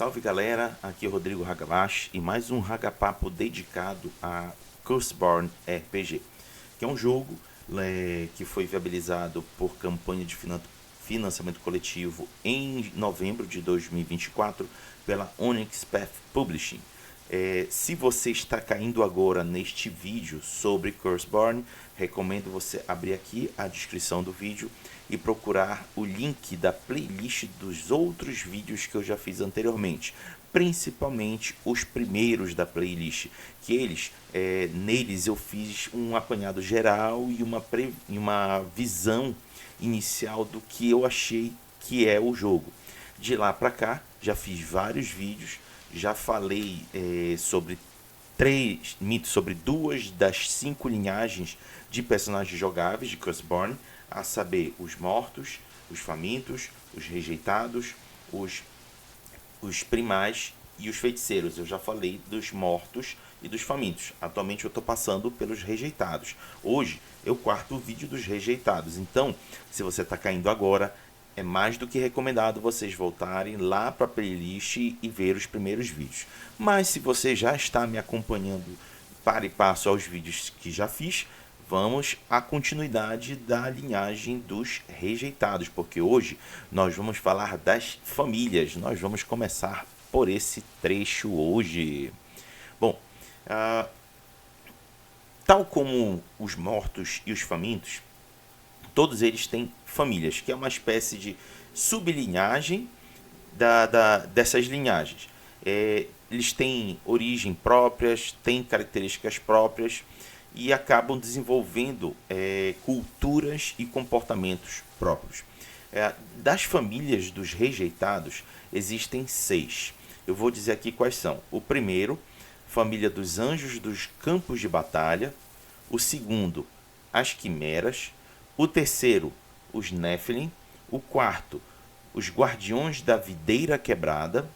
Salve galera, aqui é o Rodrigo Hagabashi e mais um Hagapapo dedicado a Curseborn RPG, que é um jogo que foi viabilizado por campanha de financiamento coletivo em novembro de 2024 pela Onyx Path Publishing. Se você está caindo agora neste vídeo sobre Curseborn, recomendo você abrir aqui a descrição do vídeo e procurar o link da playlist dos outros vídeos que eu já fiz anteriormente, principalmente os primeiros da playlist, que neles eu fiz um apanhado geral e uma visão inicial do que eu achei que é o jogo. De lá para cá, já fiz vários vídeos, já falei sobre duas das 5 linhagens de personagens jogáveis de Curseborn, a saber, os mortos, os famintos, os rejeitados, os primais e os feiticeiros. Eu já falei dos mortos e dos famintos. Atualmente eu estou passando pelos rejeitados. Hoje eu quarto o vídeo dos rejeitados. Então, se você está caindo agora, é mais do que recomendado vocês voltarem lá para a playlist e ver os primeiros vídeos. Mas se você já está me acompanhando para e passo aos vídeos que já fiz, vamos à continuidade da linhagem dos rejeitados, porque hoje nós vamos falar das famílias. Nós vamos começar por esse trecho hoje. Bom, tal como os mortos e os famintos, todos eles têm famílias, que é uma espécie de sublinhagem dessas linhagens. Eles têm origem próprias, têm características próprias e acabam desenvolvendo culturas e comportamentos próprios. Das famílias dos rejeitados, existem 6. Eu vou dizer aqui quais são. O primeiro, família dos anjos dos campos de batalha. O segundo, as quimeras. O terceiro, os Nephilim. O quarto, os guardiões da videira quebrada.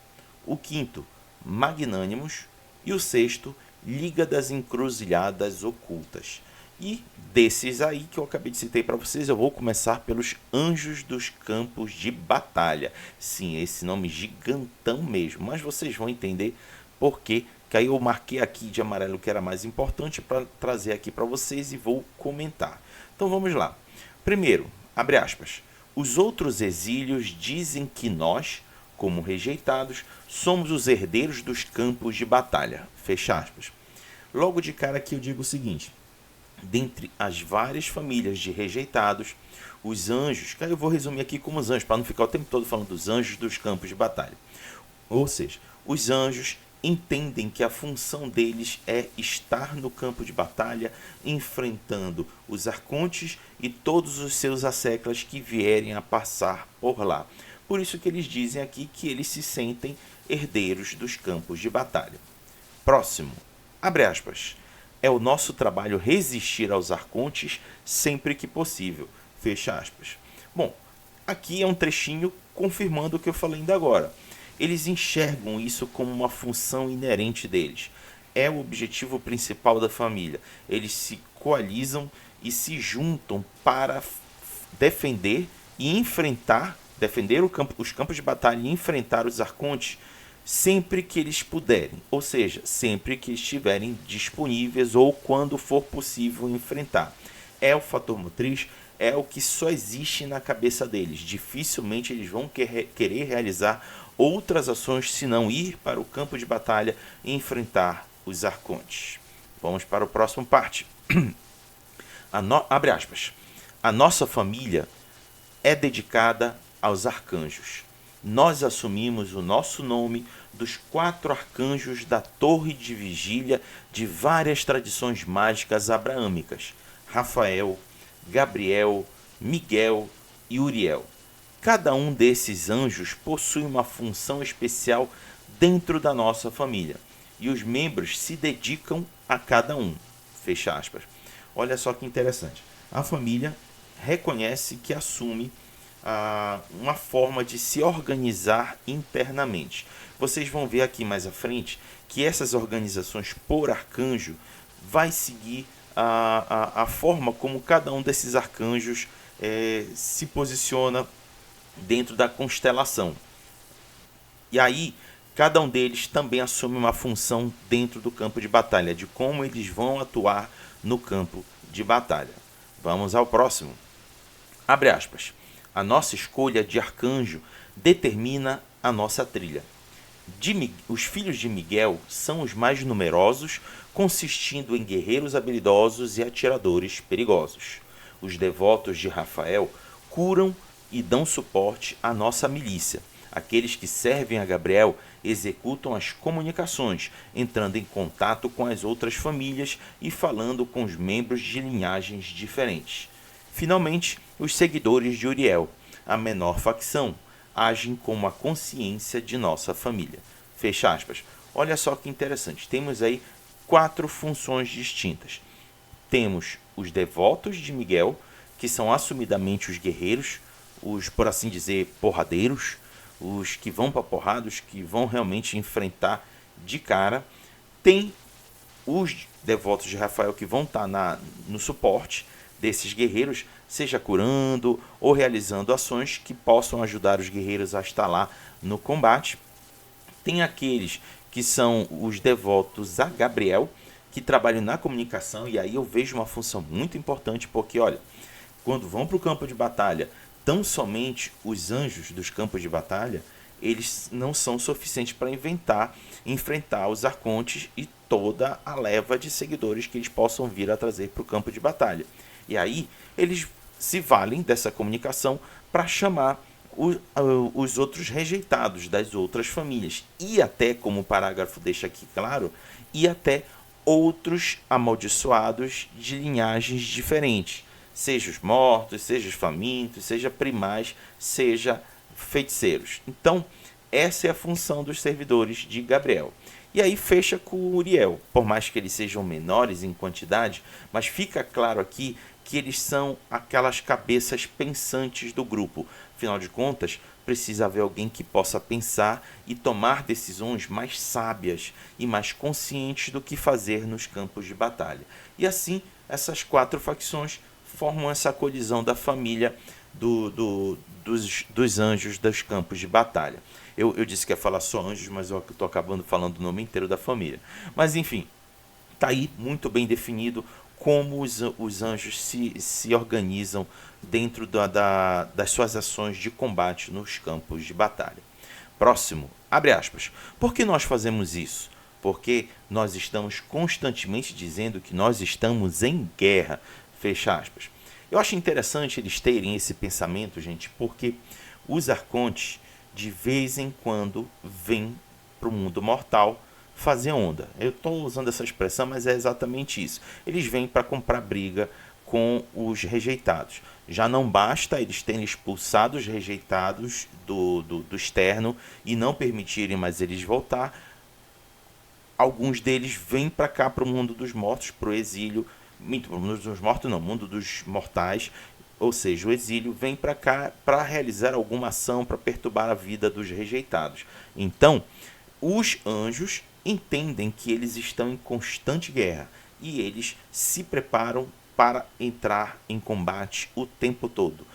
O quinto, magnânimos. E o sexto, Liga das Encruzilhadas Ocultas. E desses aí que eu acabei de citar para vocês, eu vou começar pelos Anjos dos Campos de Batalha. Sim, esse nome gigantão mesmo, mas vocês vão entender por quê, que aí eu marquei aqui de amarelo que era mais importante para trazer aqui para vocês e vou comentar. Então vamos lá. Primeiro, abre aspas, os outros exílios dizem que nós, como rejeitados, somos os herdeiros dos campos de batalha. Fecha aspas. Logo de cara aqui eu digo o seguinte, dentre as várias famílias de rejeitados, os anjos, que eu vou resumir aqui como os anjos, para não ficar o tempo todo falando dos anjos dos campos de batalha. Ou seja, os anjos entendem que a função deles é estar no campo de batalha, enfrentando os arcontes e todos os seus asseclas que vierem a passar por lá. Por isso que eles dizem aqui que eles se sentem herdeiros dos campos de batalha. Próximo, abre aspas, é o nosso trabalho resistir aos arcontes sempre que possível, fecha aspas. Bom, aqui é um trechinho confirmando o que eu falei ainda agora. Eles enxergam isso como uma função inerente deles. É o objetivo principal da família. Eles se coalizam e se juntam para defender e enfrentar, os campos de batalha e enfrentar os arcontes sempre que eles puderem, ou seja, sempre que estiverem disponíveis ou quando for possível enfrentar. É o fator motriz, é o que só existe na cabeça deles. Dificilmente eles vão querer realizar outras ações senão ir para o campo de batalha e enfrentar os arcontes. Vamos para o próximo parte. Abre aspas. A nossa família é dedicada aos arcanjos. Nós assumimos o nosso nome dos 4 arcanjos da torre de vigília de várias tradições mágicas abraâmicas: Rafael, Gabriel, Miguel e Uriel. Cada um desses anjos possui uma função especial dentro da nossa família e os membros se dedicam a cada um. Fecha aspas. Olha só que interessante. A família reconhece que assume uma forma de se organizar internamente. Vocês vão ver aqui mais à frente que essas organizações por arcanjo vai seguir a forma como cada um desses arcanjos se posiciona dentro da constelação. E aí cada um deles também assume uma função dentro do campo de batalha, de como eles vão atuar no campo de batalha. Vamos ao próximo. Abre aspas. A nossa escolha de arcanjo determina a nossa trilha. Os filhos de Miguel são os mais numerosos, consistindo em guerreiros habilidosos e atiradores perigosos. Os devotos de Rafael curam e dão suporte à nossa milícia. Aqueles que servem a Gabriel executam as comunicações, entrando em contato com as outras famílias e falando com os membros de linhagens diferentes. Finalmente, os seguidores de Uriel, a menor facção, agem como a consciência de nossa família. Fecha aspas. Olha só que interessante. Temos aí 4 funções distintas. Temos os devotos de Miguel, que são assumidamente os guerreiros, os, por assim dizer, porradeiros, os que vão para porrada, os que vão realmente enfrentar de cara. Tem os devotos de Rafael que vão estar no suporte desses guerreiros, seja curando ou realizando ações que possam ajudar os guerreiros a estar lá no combate. Tem aqueles que são os devotos a Gabriel, que trabalham na comunicação, e aí eu vejo uma função muito importante, porque olha, quando vão para o campo de batalha, tão somente os anjos dos campos de batalha, eles não são suficientes para enfrentar os arcontes e toda a leva de seguidores que eles possam vir a trazer para o campo de batalha. E aí eles se valem dessa comunicação para chamar os outros rejeitados das outras famílias. E até, como o parágrafo deixa aqui claro, e até outros amaldiçoados de linhagens diferentes. Seja os mortos, seja os famintos, seja primais, seja feiticeiros. Então, essa é a função dos servidores de Gabriel. E aí fecha com Uriel, por mais que eles sejam menores em quantidade, mas fica claro aqui que eles são aquelas cabeças pensantes do grupo. Afinal de contas, precisa haver alguém que possa pensar e tomar decisões mais sábias e mais conscientes do que fazer nos campos de batalha. E assim, essas 4 facções formam essa colisão da família dos anjos dos campos de batalha. Eu disse que ia falar só anjos, mas eu estou acabando falando o nome inteiro da família. Mas enfim, está aí muito bem definido como os anjos se organizam dentro das suas ações de combate nos campos de batalha. Próximo, abre aspas. Por que nós fazemos isso? Porque nós estamos constantemente dizendo que nós estamos em guerra. Fecha aspas. Eu acho interessante eles terem esse pensamento, gente, porque os arcontes, de vez em quando, vêm para o mundo mortal fazer onda. Eu estou usando essa expressão, mas é exatamente isso. Eles vêm para comprar briga com os rejeitados. Já não basta eles terem expulsado os rejeitados do externo e não permitirem mais eles voltar. Alguns deles vêm para cá, para o mundo dos mortos, para o exílio. Mundo dos mortos não, mundo dos mortais, ou seja, o exílio vem para cá para realizar alguma ação, para perturbar a vida dos rejeitados. Então, os anjos entendem que eles estão em constante guerra e eles se preparam para entrar em combate o tempo todo.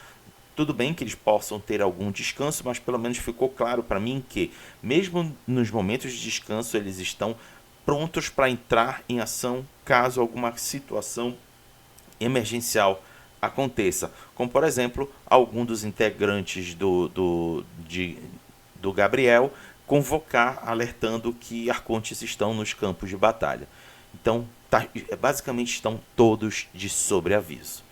Tudo bem que eles possam ter algum descanso, mas pelo menos ficou claro para mim que, mesmo nos momentos de descanso, eles estão prontos para entrar em ação caso alguma situação emergencial aconteça. Como, por exemplo, algum dos integrantes do Gabriel convocar, alertando que arcontes estão nos campos de batalha. Então, basicamente estão todos de sobreaviso.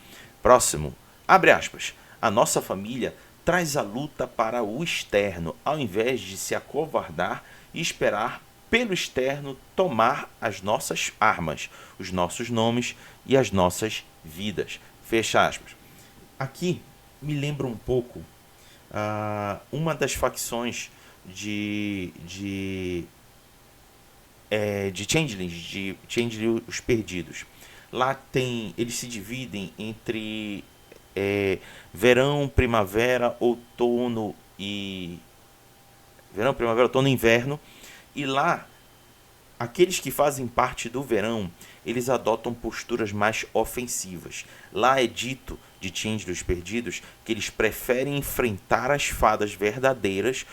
Próximo, abre aspas. A nossa família traz a luta para o externo, ao invés de se acovardar e esperar pelo externo tomar as nossas armas, os nossos nomes e as nossas vidas. Fecha aspas. Aqui me lembra um pouco uma das facções de Changelings, de Changeling os Perdidos. Lá eles se dividem entre verão, primavera, outono e inverno. E lá, aqueles que fazem parte do verão, eles adotam posturas mais ofensivas. Lá é dito de Changeless perdidos que eles preferem enfrentar as fadas verdadeiras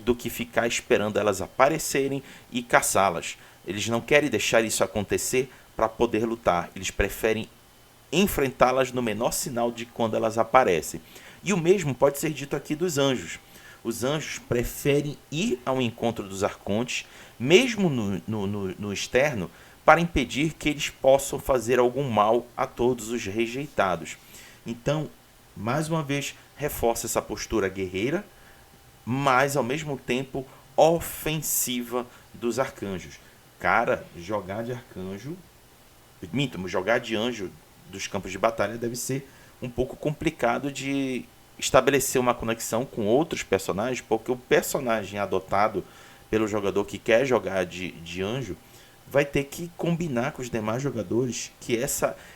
do que ficar esperando elas aparecerem e caçá-las. Eles não querem deixar isso acontecer para poder lutar. Eles preferem enfrentá-las no menor sinal de quando elas aparecem. E o mesmo pode ser dito aqui dos anjos. Os anjos preferem ir ao encontro dos arcontes, mesmo no externo, para impedir que eles possam fazer algum mal a todos os rejeitados. Então, mais uma vez, reforça essa postura guerreira, mas ao mesmo tempo ofensiva dos arcanjos. Cara, jogar de arcanjo, jogar de anjo dos campos de batalha deve ser um pouco complicado de estabelecer uma conexão com outros personagens, porque o personagem adotado pelo jogador que quer jogar de anjo vai ter que combinar com os demais jogadores que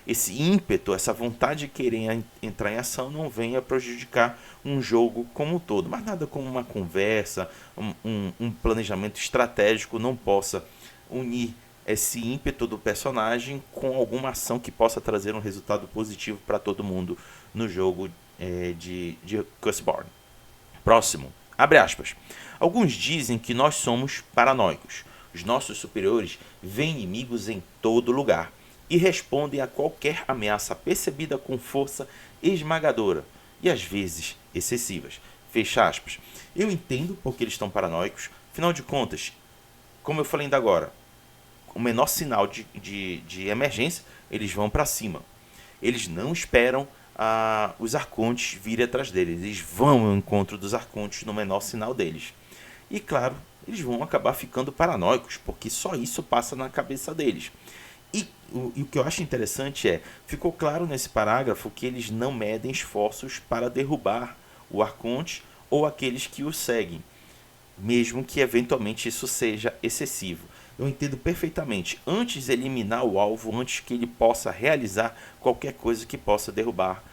esse ímpeto, essa vontade de querer entrar em ação não venha prejudicar um jogo como um todo. Mas nada como uma conversa, um planejamento estratégico não possa unir esse ímpeto do personagem com alguma ação que possa trazer um resultado positivo para todo mundo no jogo de Curseborn. Próximo, abre aspas. Alguns dizem que nós somos paranoicos. Os nossos superiores veem inimigos em todo lugar e respondem a qualquer ameaça percebida com força esmagadora e às vezes excessivas. Fecha aspas. Eu entendo porque eles estão paranoicos. Afinal de contas, como eu falei ainda agora, o menor sinal de emergência, eles vão para cima. Eles não esperam os arcontes virem atrás deles. Eles vão ao encontro dos arcontes no menor sinal deles. E claro, eles vão acabar ficando paranoicos, porque só isso passa na cabeça deles. E o que eu acho interessante ficou claro nesse parágrafo que eles não medem esforços para derrubar o arconte ou aqueles que o seguem, mesmo que eventualmente isso seja excessivo. Eu entendo perfeitamente. Antes de eliminar o alvo, antes que ele possa realizar qualquer coisa que possa derrubar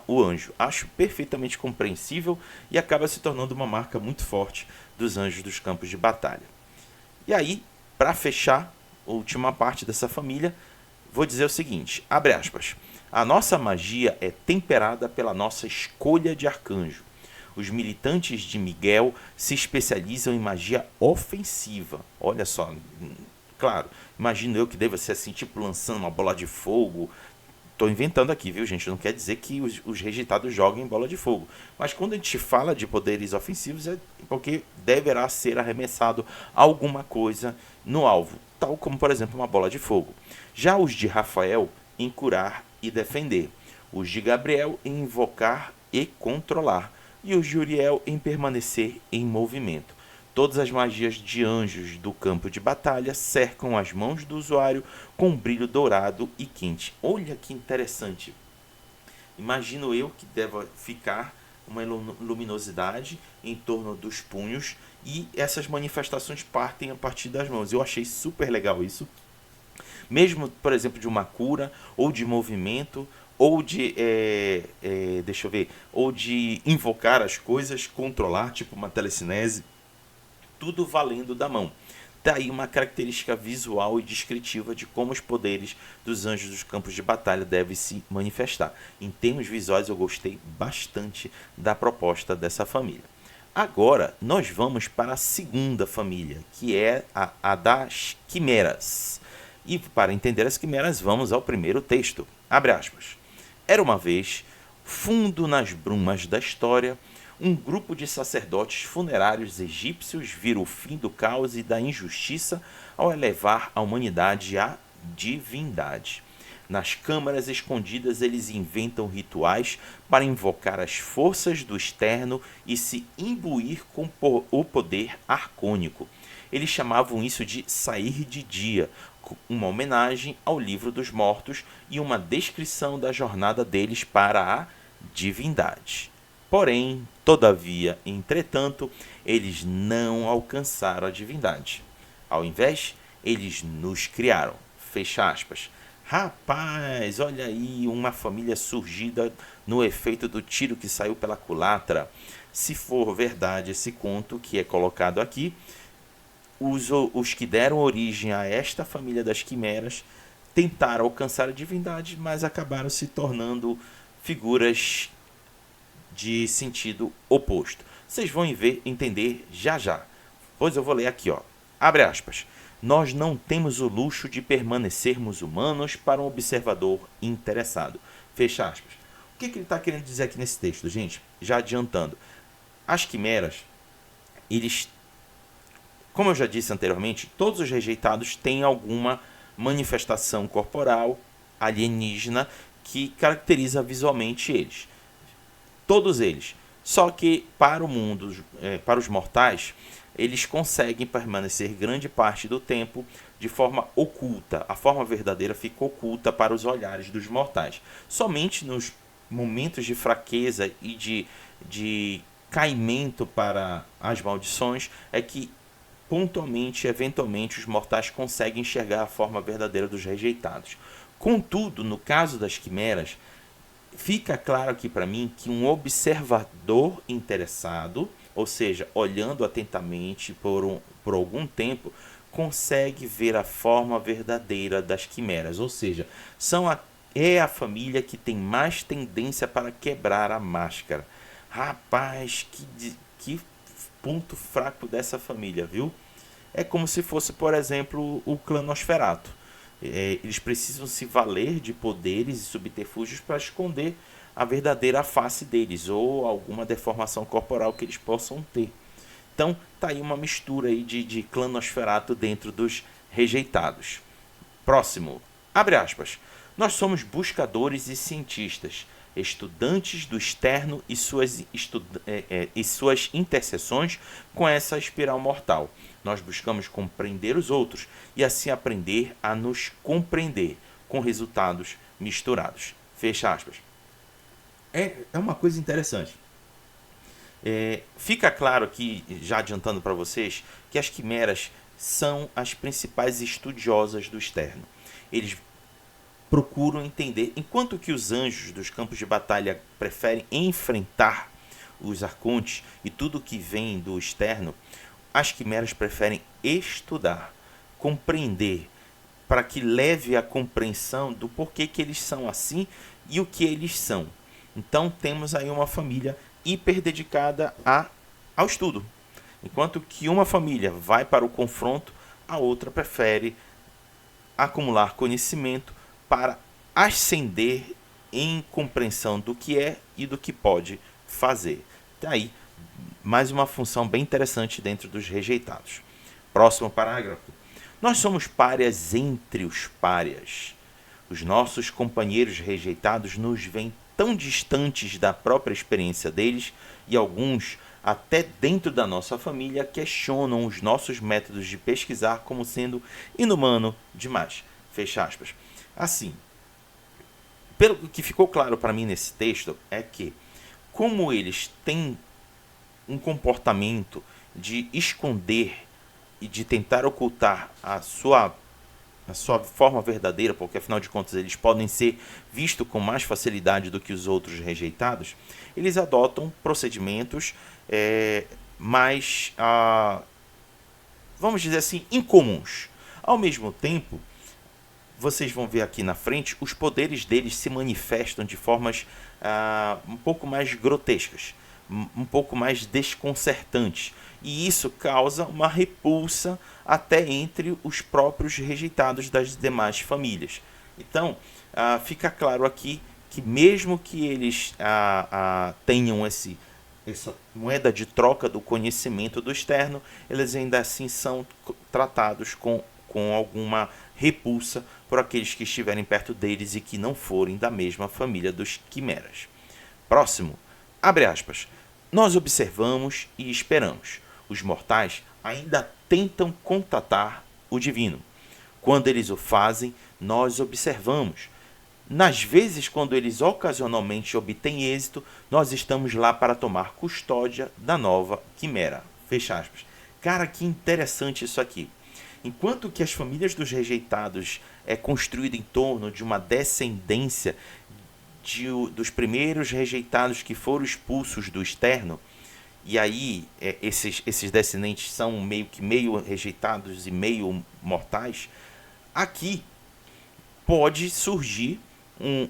o anjo. Acho perfeitamente compreensível e acaba se tornando uma marca muito forte dos anjos dos campos de batalha. E aí, para fechar a última parte dessa família, vou dizer o seguinte, abre aspas. A nossa magia é temperada pela nossa escolha de arcanjo. Os militantes de Miguel se especializam em magia ofensiva. Olha só, claro, imagino eu que deva ser assim, tipo lançando uma bola de fogo. Estou inventando aqui, viu, gente? Não quer dizer que os rejeitados joguem bola de fogo. Mas quando a gente fala de poderes ofensivos, é porque deverá ser arremessado alguma coisa no alvo, tal como, por exemplo, uma bola de fogo. Já os de Rafael, em curar e defender. Os de Gabriel, em invocar e controlar. E os de Uriel, em permanecer em movimento. Todas as magias de anjos do campo de batalha cercam as mãos do usuário com um brilho dourado e quente. Olha que interessante. Imagino eu que deva ficar uma luminosidade em torno dos punhos e essas manifestações partem a partir das mãos. Eu achei super legal isso. Mesmo, por exemplo, de uma cura ou de movimento ou de deixa eu ver, ou de invocar as coisas, controlar, tipo uma telecinese. Tudo valendo da mão. Daí uma característica visual e descritiva de como os poderes dos anjos dos campos de batalha devem se manifestar. Em termos visuais, eu gostei bastante da proposta dessa família. Agora, nós vamos para a segunda família, que é a das quimeras. E para entender as quimeras, vamos ao primeiro texto. Abre aspas. Era uma vez, fundo nas brumas da história, um grupo de sacerdotes funerários egípcios vira o fim do caos e da injustiça ao elevar a humanidade à divindade. Nas câmaras escondidas eles inventam rituais para invocar as forças do externo e se imbuir com o poder arcônico. Eles chamavam isso de sair de dia, uma homenagem ao livro dos mortos e uma descrição da jornada deles para a divindade. Porém, todavia, entretanto, eles não alcançaram a divindade. Ao invés, eles nos criaram. Fecha aspas. Rapaz, olha aí uma família surgida no efeito do tiro que saiu pela culatra. Se for verdade esse conto que é colocado aqui, os que deram origem a esta família das quimeras tentaram alcançar a divindade, mas acabaram se tornando figuras de sentido oposto. Vocês vão entender já já. Pois eu vou ler aqui, ó. Abre aspas. Nós não temos o luxo de permanecermos humanos para um observador interessado. Fecha aspas. O que ele está querendo dizer aqui nesse texto, gente? Já adiantando. As quimeras, eles, como eu já disse anteriormente, todos os rejeitados têm alguma manifestação corporal alienígena que caracteriza visualmente eles. Todos eles. Só que para o mundo, para os mortais, eles conseguem permanecer grande parte do tempo de forma oculta. A forma verdadeira fica oculta para os olhares dos mortais. Somente nos momentos de fraqueza e de caimento para as maldições é que pontualmente, eventualmente, os mortais conseguem enxergar a forma verdadeira dos rejeitados. Contudo, no caso das quimeras, fica claro aqui para mim que um observador interessado, ou seja, olhando atentamente por algum tempo, consegue ver a forma verdadeira das quimeras. Ou seja, é a família que tem mais tendência para quebrar a máscara. Rapaz, que ponto fraco dessa família, viu? É como se fosse, por exemplo, o clã Nosferatu. Eles precisam se valer de poderes e subterfúgios para esconder a verdadeira face deles ou alguma deformação corporal que eles possam ter. Então, tá aí uma mistura aí de clã Nosferatu dentro dos rejeitados. Próximo. Abre aspas. Nós somos buscadores e cientistas, estudantes do externo e suas interseções com essa espiral mortal. Nós buscamos compreender os outros e assim aprender a nos compreender, com resultados misturados. Fecha aspas. É uma coisa interessante. Fica claro aqui, já adiantando para vocês, que as quimeras são as principais estudiosas do externo. Eles procuram entender, enquanto que os anjos dos campos de batalha preferem enfrentar os arcontes e tudo que vem do externo, as quimeras preferem estudar, compreender, para que leve a compreensão do porquê que eles são assim e o que eles são. Então temos aí uma família hiper dedicada ao estudo. Enquanto que uma família vai para o confronto, a outra prefere acumular conhecimento para ascender em compreensão do que é e do que pode fazer. Daí, mais uma função bem interessante dentro dos rejeitados. Próximo parágrafo. Nós somos párias entre os párias. Os nossos companheiros rejeitados nos veem tão distantes da própria experiência deles e alguns, até dentro da nossa família, questionam os nossos métodos de pesquisar como sendo inumano demais. Fecha aspas. Assim, pelo que ficou claro para mim nesse texto é que, como eles têm um comportamento de esconder e de tentar ocultar a sua forma verdadeira, porque afinal de contas eles podem ser vistos com mais facilidade do que os outros rejeitados, eles adotam procedimentos mais, vamos dizer assim, incomuns. Ao mesmo tempo, vocês vão ver aqui na frente, os poderes deles se manifestam de formas um pouco mais grotescas, um pouco mais desconcertantes. E isso causa uma repulsa até entre os próprios rejeitados das demais famílias. Então, fica claro aqui que mesmo que eles tenham essa moeda de troca do conhecimento do externo, eles ainda assim são tratados com alguma repulsa por aqueles que estiverem perto deles e que não forem da mesma família dos quimeras. Próximo, abre aspas. Nós observamos e esperamos. Os mortais ainda tentam contatar o divino. Quando eles o fazem, nós observamos. Nas vezes quando eles ocasionalmente obtêm êxito, nós estamos lá para tomar custódia da nova quimera. Fecha aspas. Cara, que interessante isso aqui. Enquanto que as famílias dos rejeitados é construída em torno de uma descendência dos primeiros rejeitados que foram expulsos do externo, e aí esses descendentes são meio rejeitados e meio mortais, aqui pode surgir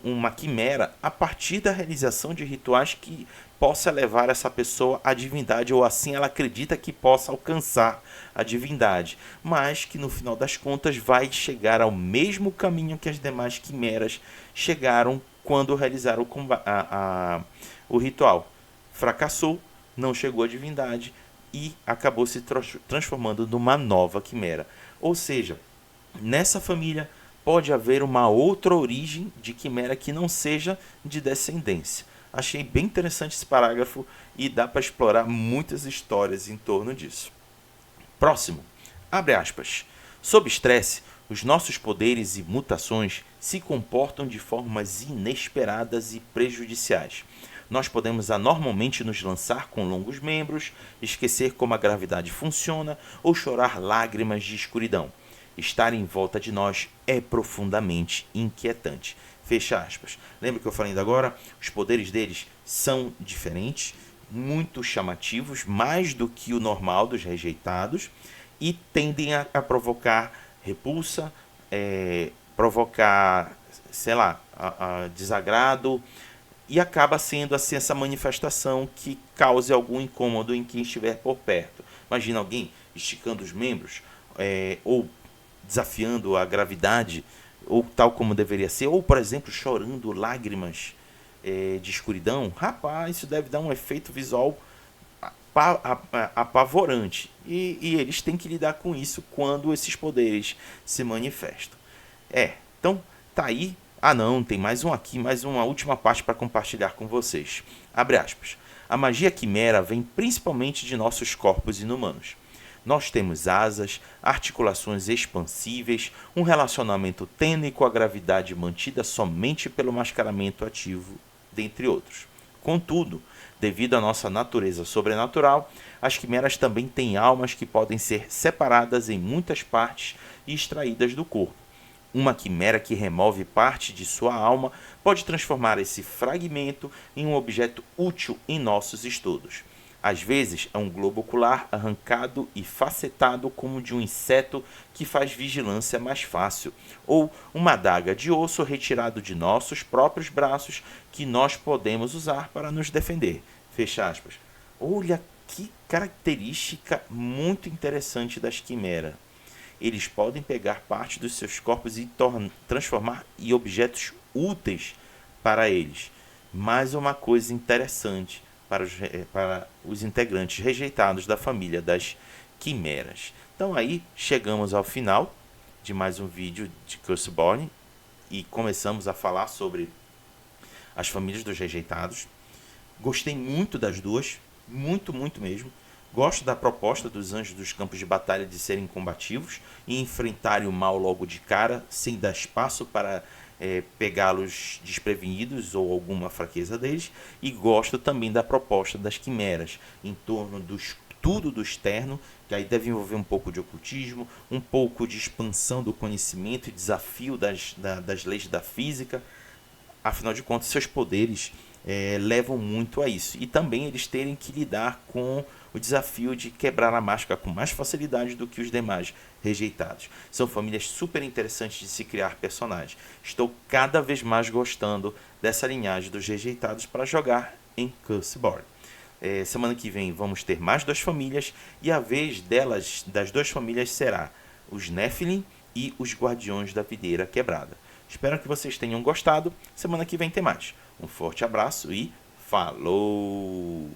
uma quimera a partir da realização de rituais que possa levar essa pessoa à divindade, ou assim ela acredita que possa alcançar a divindade, mas que no final das contas vai chegar ao mesmo caminho que as demais quimeras chegaram quando realizaram o ritual. Fracassou, não chegou à divindade e acabou se transformando numa nova quimera. Ou seja, nessa família pode haver uma outra origem de quimera que não seja de descendência. Achei bem interessante esse parágrafo e dá para explorar muitas histórias em torno disso. Próximo, abre aspas. Sob estresse, os nossos poderes e mutações se comportam de formas inesperadas e prejudiciais. Nós podemos anormalmente nos lançar com longos membros, esquecer como a gravidade funciona ou chorar lágrimas de escuridão. Estar em volta de nós é profundamente inquietante. Fecha aspas. Lembra que eu falei ainda agora? Os poderes deles são diferentes, muito chamativos, mais do que o normal dos rejeitados, e tendem a provocar repulsa, provocar, sei lá, desagrado, e acaba sendo assim essa manifestação que cause algum incômodo em quem estiver por perto. Imagina alguém esticando os membros, ou desafiando a gravidade, ou tal como deveria ser, ou por exemplo chorando lágrimas de escuridão. Rapaz, isso deve dar um efeito visual apavorante, e eles têm que lidar com isso quando esses poderes se manifestam. Então tá aí. Não, tem mais um aqui, mais uma última parte para compartilhar com vocês. Abre aspas. A magia quimera vem principalmente de nossos corpos inumanos. Nós temos asas, articulações expansíveis, um relacionamento tênue com a gravidade mantida somente pelo mascaramento ativo, dentre outros. Contudo, devido à nossa natureza sobrenatural, as quimeras também têm almas que podem ser separadas em muitas partes e extraídas do corpo. Uma quimera que remove parte de sua alma pode transformar esse fragmento em um objeto útil em nossos estudos. Às vezes é um globo ocular arrancado e facetado como de um inseto que faz vigilância mais fácil, ou uma adaga de osso retirado de nossos próprios braços que nós podemos usar para nos defender. Fecha aspas. Olha que característica muito interessante das quimeras. Eles podem pegar parte dos seus corpos e transformar em objetos úteis para eles. Mais uma coisa interessante para os integrantes rejeitados da família das quimeras. Então aí chegamos ao final de mais um vídeo de Curseborn e começamos a falar sobre as famílias dos rejeitados. Gostei muito das duas, muito mesmo. Gosto da proposta dos anjos dos campos de batalha de serem combativos e enfrentarem o mal logo de cara, sem dar espaço para pegá-los desprevenidos ou alguma fraqueza deles. E gosto também da proposta das quimeras, em torno do estudo do externo, que aí deve envolver um pouco de ocultismo, um pouco de expansão do conhecimento e desafio das leis da física. Afinal de contas, seus poderes levam muito a isso. E também eles terem que lidar com o desafio de quebrar a máscara com mais facilidade do que os demais rejeitados. São famílias super interessantes de se criar personagens. Estou cada vez mais gostando dessa linhagem dos rejeitados para jogar em Curseborn. Semana que vem vamos ter mais duas famílias, e a vez das duas famílias será os Nephilim e os Guardiões da Videira Quebrada. Espero que vocês tenham gostado. Semana que vem tem mais. Um forte abraço e falou!